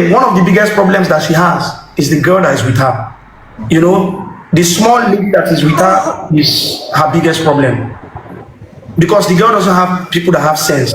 One of the biggest problems that she has is the girl that is with her. You know, the small lady that is with her is her biggest problem. Because the girl doesn't have people that have sense.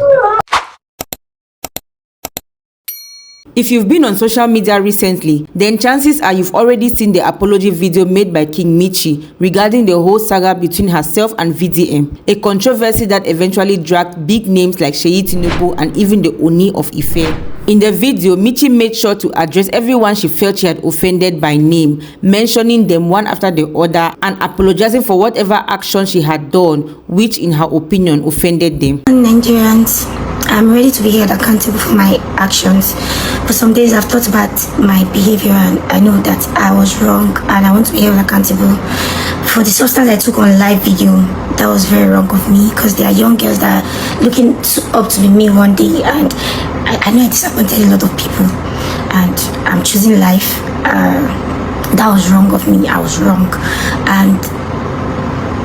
If you've been on social media recently, then chances are you've already seen the apology video made by King Mitchy regarding the whole saga between herself and VDM, a controversy that eventually dragged big names like Seyi Tinubu and even the Oni of Ife. In the video, Mitchy made sure to address everyone she felt she had offended by name, mentioning them one after the other and apologizing for whatever action she had done, which in her opinion offended them. Nigerians, I'm ready to be held accountable for my actions. For some days I've thought about my behavior and I know that I was wrong and I want to be held accountable. For the substance I took on live video, that was very wrong of me because there are young girls that are looking up to me one day, and I know I disappointed a lot of people and I'm choosing life. That was wrong of me. I was wrong. And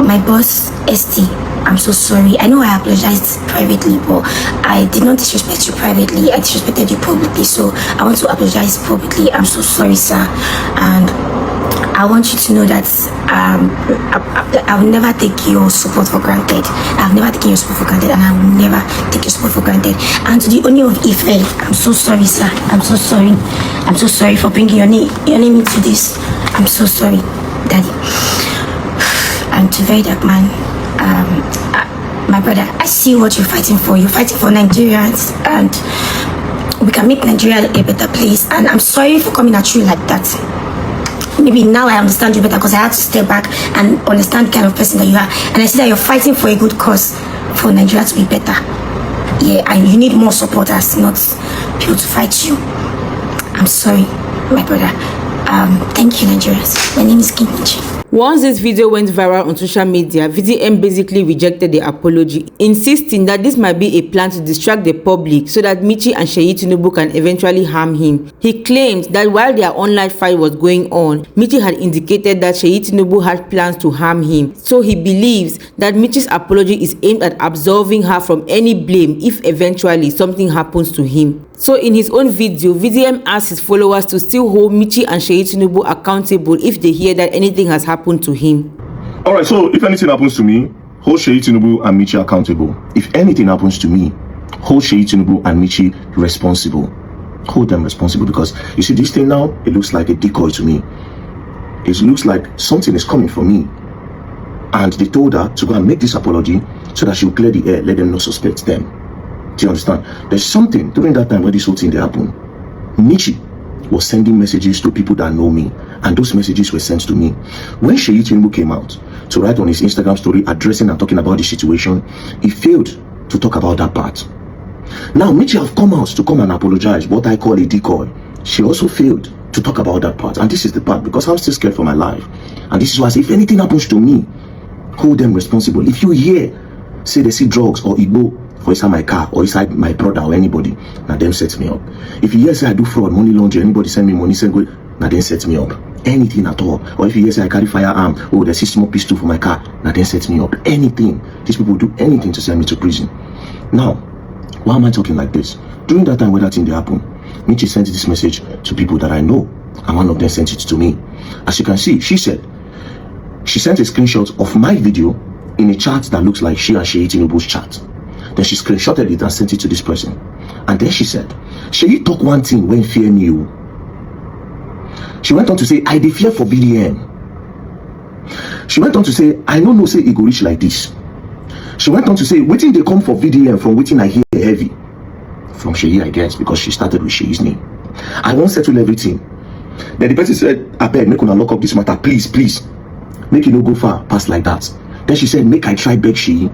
my boss, ST, I'm so sorry. I know I apologized privately, but I did not disrespect you privately. I disrespected you publicly, so I want to apologize publicly. I'm so sorry, sir. And I want you to know that I will never take your support for granted. I've never taken your support for granted, and I will never take your support for granted. And to the Oni of Ife, I'm so sorry, sir. I'm so sorry. I'm so sorry for bringing your name into this. I'm so sorry, Daddy. And to VeryDarkMan, my brother, I see what you're fighting for. You're fighting for Nigerians, and we can make Nigeria a better place. And I'm sorry for coming at you like that. Maybe now I understand you better because I had to step back and understand the kind of person that you are. And I see that you're fighting for a good cause for Nigeria to be better. Yeah, and you need more supporters, not people to fight you. I'm sorry, my brother. Thank you, Nigerians. My name is King Mitchy. Once this video went viral on social media, VDM basically rejected the apology, insisting that this might be a plan to distract the public so that Mitchy and Seyi Tinubu can eventually harm him. He claimed that while their online fight was going on, Mitchy had indicated that Seyi Tinubu had plans to harm him. So he believes that Mitchy's apology is aimed at absolving her from any blame if eventually something happens to him. So in his own video, VDM asked his followers to still hold Mitchy and Seyi Tinubu accountable if they hear that anything has happened to him. Alright, so if anything happens to me, hold Seyi Tinubu and Mitchy accountable. If anything happens to me, hold Seyi Tinubu and Mitchy responsible. Hold them responsible, because you see this thing now, it looks like a decoy to me. It looks like something is coming for me. And they told her to go and make this apology so that she will clear the air, let them not suspect them. Do you understand? There's something during that time when this whole thing happened. Mitchy was sending messages to people that know me, and those messages were sent to me. When Seyi Tinubu came out to write on his Instagram story addressing and talking about the situation, he failed to talk about that part. Now Mitchy have come out to come and apologize, what I call a decoy. She also failed to talk about that part, and this is the part, because I'm still scared for my life. And this is why I say, if anything happens to me, hold them responsible. If you hear say they see drugs or Igbo for inside my car or inside my brother or anybody, now them set me up. If you hear say I do fraud, money laundering, anybody send me money, send go, now then set me up. Anything at all. Or if you hear say I carry firearm, oh there's a small pistol for my car, now then set me up. Anything. These people do anything to send me to prison. Now, why am I talking like this? During that time when that thing happened, Mitchy sent this message to people that I know, and one of them sent it to me. As you can see, she said she sent a screenshot of my video in a chat that looks like she and Seyi Tinubu's chat. Then she screenshotted it and sent it to this person. And then she said, Seyi talk one thing when fear me. She went on to say, I dey fear for VDM. She went on to say, I don't know say it go reach like this. She went on to say, waiting they come for VDM from waiting I hear heavy. From Seyi, I guess, because she started with Seyi's name. I won't settle everything. Then the person said, I beg, make una lock up this matter, please, please. Make it no go far past like that. Then she said, make I try beg Seyi.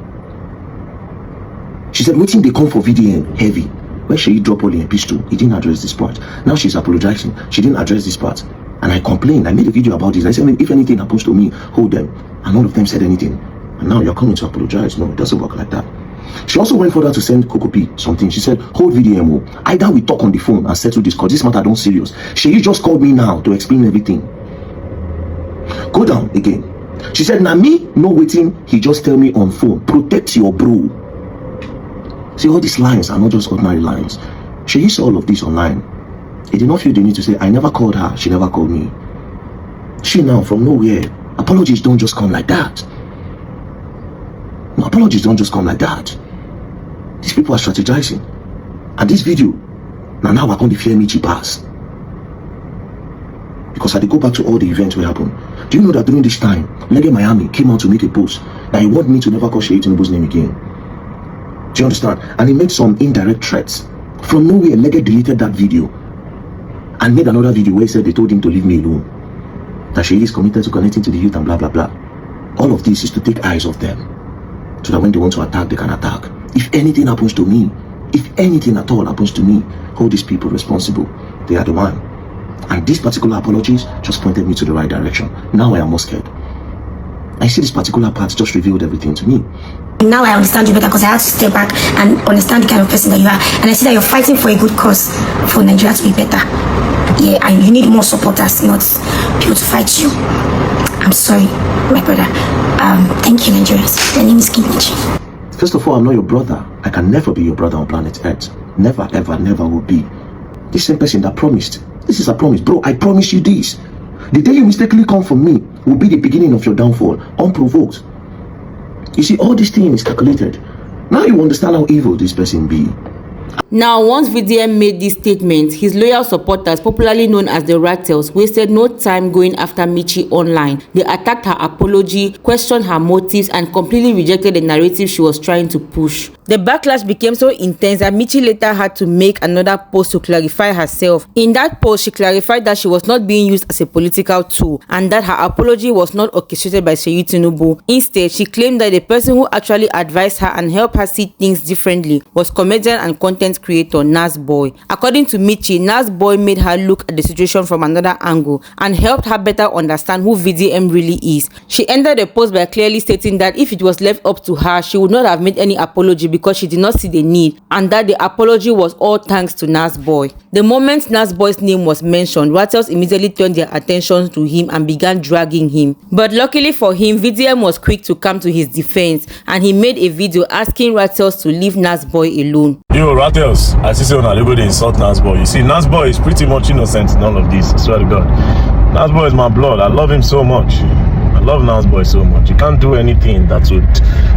She said, waiting they come for VDM heavy. When Seyi dropped only a pistol, he didn't address this part. Now she's apologizing. She didn't address this part. And I complained. I made a video about this. I said, if anything happens to me, hold them. And none of them said anything. And now you're coming to apologize. No, it doesn't work like that. She also went further to send Coco P something. She said, hold VDM. Either we talk on the phone and settle this, because this matter don't serious. Seyi just called me now to explain everything. Go down again. She said, now me no waiting. He just tell me on phone, protect your bro. See, all these lines are not just ordinary lines. She used all of this online. He did not feel the need to say, I never called her, she never called me. She now, from nowhere, apologies don't just come like that. No, apologies don't just come like that. These people are strategizing. And this video, now we're going to fear Mitchy pass. Because I go back to all the events where happened. Do you know that during this time, Lege Miami came out to make a post that he wanted me to never call Seyi Tinubu's name again? Do you understand? And he made some indirect threats. From nowhere, Lege deleted that video and made another video where he said they told him to leave me alone. That Seyi is committed to connecting to the youth and blah blah blah. All of this is to take eyes off them, so that when they want to attack, they can attack. If anything happens to me, if anything at all happens to me, hold these people responsible. They are the one. And these particular apologies just pointed me to the right direction. Now I am more scared. I see this particular part just revealed everything to me. Now I understand you better because I had to step back and understand the kind of person that you are. And I see that you're fighting for a good cause for Nigeria to be better. Yeah, and you need more supporters, not people to fight you. I'm sorry, my brother. Thank you, Nigerians. My name is Mitchy. First of all, I'm not your brother. I can never be your brother on planet Earth. Never, ever, never will be. This same person that promised. This is a promise. Bro, I promise you this. The day you mistakenly come from me will be the beginning of your downfall, unprovoked. You see, all this thing is calculated. Now you understand how evil this person be. Now, once VDM made this statement, his loyal supporters, popularly known as the Ratels, wasted no time going after Mitchy online. They attacked her apology, questioned her motives, and completely rejected the narrative she was trying to push. The backlash became so intense that Mitchy later had to make another post to clarify herself. In that post, she clarified that she was not being used as a political tool and that her apology was not orchestrated by Seyi Tinubu. Instead, she claimed that the person who actually advised her and helped her see things differently was comedian and content creator Nasboi. According to Mitchy, Nasboi made her look at the situation from another angle and helped her better understand who VDM really is. She ended the post by clearly stating that if it was left up to her, she would not have made any apology because she did not see the need, and that the apology was all thanks to Nasboi. The moment Nasboi's name was mentioned, Ratels immediately turned their attention to him and began dragging him. But luckily for him, VDM was quick to come to his defense, and he made a video asking Ratels to leave Nasboi alone. Yo, Ratels, I see you on a go to insult Nasboi. You see, Nasboi is pretty much innocent in all of this, I swear to God. Nasboi is my blood. I love him so much. I love Nasboi so much. You can't do anything that would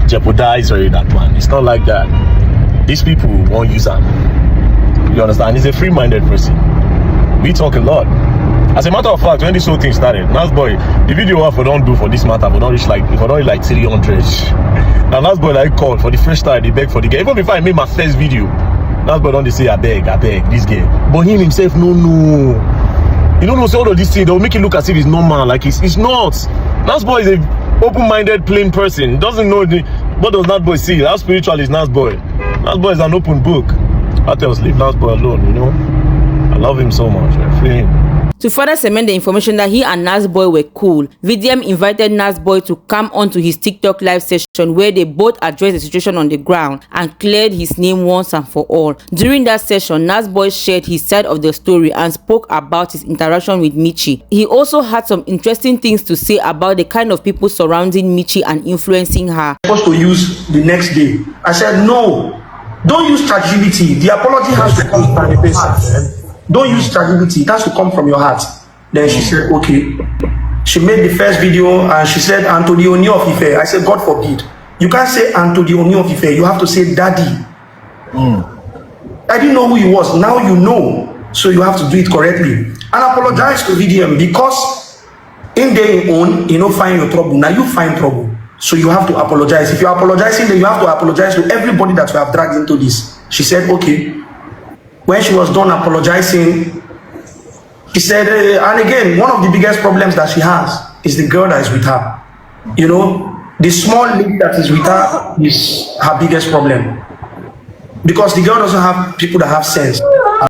jeopardize VeryDarkMan. It's not like that. These people won't use him. You understand? He's a free-minded person. We talk a lot. As a matter of fact, when this whole thing started, Nasboi, the video I don't do for this matter, but don't reach like 300. Now Nasboi like called for the first time, they beg for the girl. Even before I made my first video, Nasboi don't they say I beg, this girl. But him himself, no. You don't know, so all of these things, they'll make it look as if it's normal, like it's not. Nasboi is a open-minded, plain person. He doesn't know what does Nasboi see. How spiritual is Nasboi? Nasboi is an open book. Ratels, leave Nasboi alone, you know. I love him so much. I free him. To further cement the information that he and Nasboi were cool, VDM invited Nasboi to come onto his TikTok live session where they both addressed the situation on the ground and cleared his name once and for all. During that session, Nasboi shared his side of the story and spoke about his interaction with Mitchy. He also had some interesting things to say about the kind of people surrounding Mitchy and influencing her. Supposed to use the next day. I said, no, don't use ChatGPT. The apology has to come from your heart. Don't use ChatGPT. It has to come from your heart. Then she said, okay. She made the first video and she said, Anthony Oni of Ife. I said, God forbid. You can't say Anthony Oni of Ife. You have to say Daddy. I didn't know who he was. Now you know. So you have to do it correctly. And apologize to VDM because in their own, you know, find your trouble. Now you find trouble. So you have to apologize. If you're apologizing, then you have to apologize to everybody that you have dragged into this. She said, okay. When she was done apologizing, she said, and again, one of the biggest problems that she has is the girl that is with her. You know, the small lady that is with her is her biggest problem. Because the girl doesn't have people that have sense.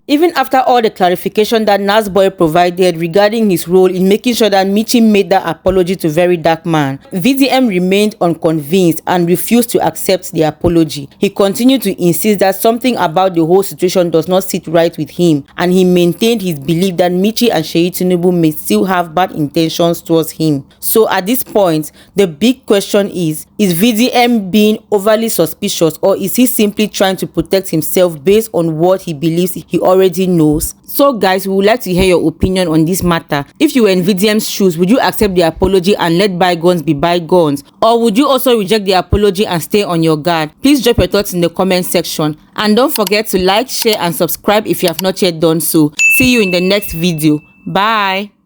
Even after all the clarification that Nasboi provided regarding his role in making sure that Mitchy made that apology to VeryDarkMan, VDM remained unconvinced and refused to accept the apology. He continued to insist that something about the whole situation does not sit right with him, and he maintained his belief that Mitchy and Seyi Tinubu may still have bad intentions towards him. So at this point, the big question is VDM being overly suspicious, or is he simply trying to protect himself based on what he believes he he already knows? So guys, we would like to hear your opinion on this matter. If you were in VDM's shoes, would you accept the apology and let bygones be bygones? Or would you also reject the apology and stay on your guard? Please drop your thoughts in the comment section. And don't forget to like, share and subscribe if you have not yet done so. See you in the next video. Bye.